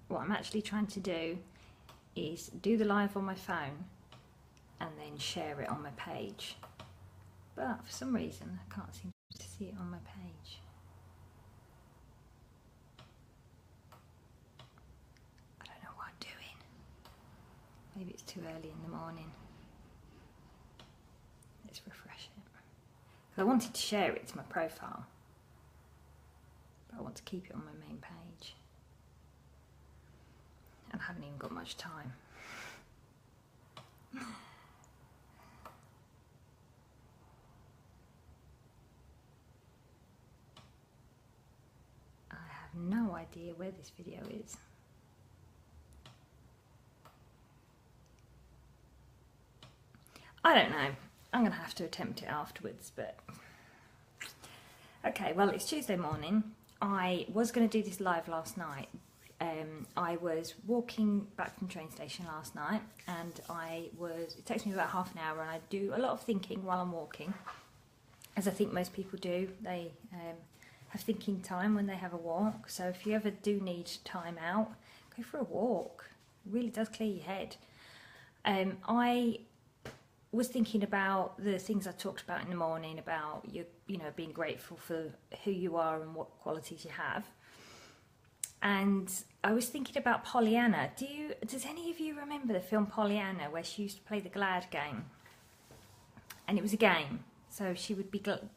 what I'm actually trying to do is do the live on my phone and then share it on my page. But for some reason, I can't seem to see it on my page. I don't know what I'm doing. Maybe it's too early in the morning. Let's refresh it. Because I wanted to share it to my profile, but I want to keep it on my main page. And I haven't even got much time. I have no idea where this video is. I don't know. I'm going to have to attempt it afterwards, but... Okay, well, it's Tuesday morning. I was going to do this live last night. I was walking back from the train station last night, and it takes me about half an hour, and I do a lot of thinking while I'm walking, as I think most people do. They have thinking time when they have a walk, so if you ever do need time out, go for a walk. It really does clear your head. I was thinking about the things I talked about in the morning, about you know, being grateful for who you are and what qualities you have. And I was thinking about Pollyanna. Does any of you remember the film Pollyanna, where she used to play the glad game? And it was a game, so she would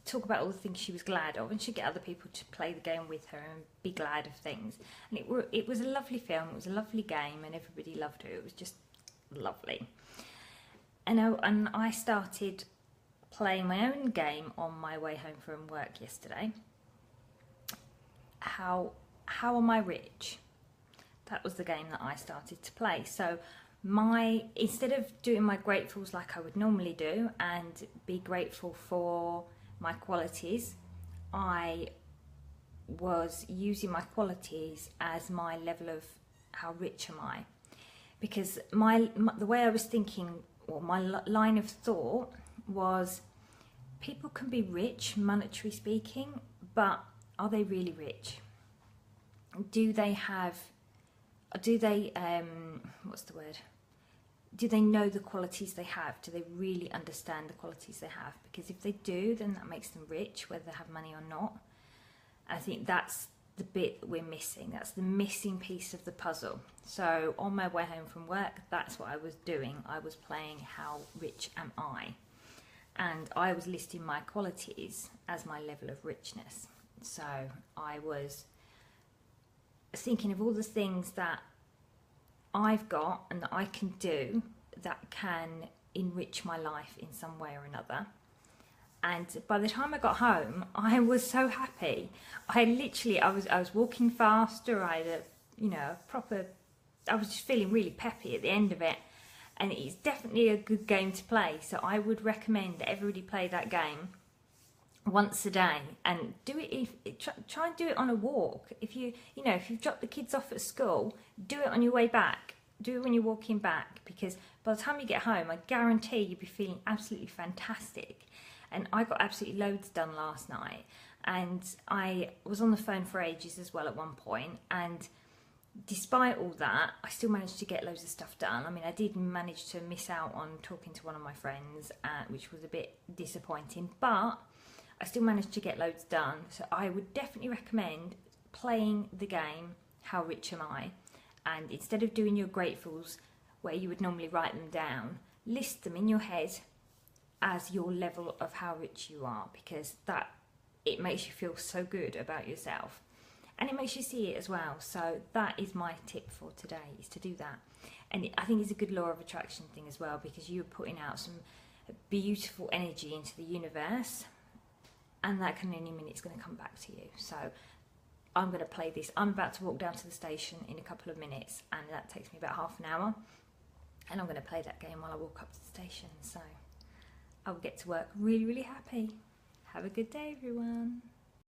talk about all the things she was glad of, and she'd get other people to play the game with her and be glad of things. And it was a lovely film. It was a lovely game, and everybody loved her. It was just lovely. And I started playing my own game on my way home from work yesterday. How am I rich? That was the game that I started to play. So instead of doing my gratefuls like I would normally do and be grateful for my qualities, I was using my qualities as my level of how rich am I. Because the way I was thinking, or my line of thought was, people can be rich, monetary speaking, but are they really rich? Do they know the qualities they have? Do they really understand the qualities they have? Because if they do, then that makes them rich, whether they have money or not. I think that's the bit we're missing. That's the missing piece of the puzzle. So on my way home from work, that's what I was doing. I was playing How Rich Am I? And I was listing my qualities as my level of richness. So I was thinking of all the things that I've got and that I can do that can enrich my life in some way or another. And by the time I got home, I was so happy. I was walking faster. I had I was just feeling really peppy at the end of it. And it's definitely a good game to play. So I would recommend that everybody play that game once a day, and do it. Try and do it on a walk. If you've dropped the kids off at school, do it on your way back. Do it when you're walking back, because by the time you get home, I guarantee you'll be feeling absolutely fantastic. And I got absolutely loads done last night, and I was on the phone for ages as well at one point, and despite all that, I still managed to get loads of stuff done. I mean, I did manage to miss out on talking to one of my friends, which was a bit disappointing, but I still managed to get loads done. So I would definitely recommend playing the game How Rich Am I? And instead of doing your gratefuls where you would normally write them down, list them in your head as your level of how rich you are, because it makes you feel so good about yourself, and it makes you see it as well. So that is my tip for today, is to do that. And I think it's a good law of attraction thing as well, because you're putting out some beautiful energy into the universe, and that can any minute it's going to come back to you. So I'm going to play this. I'm about to walk down to the station in a couple of minutes, and that takes me about half an hour, and I'm going to play that game while I walk up to the station. So I will get to work really, really happy. Have a good day, everyone.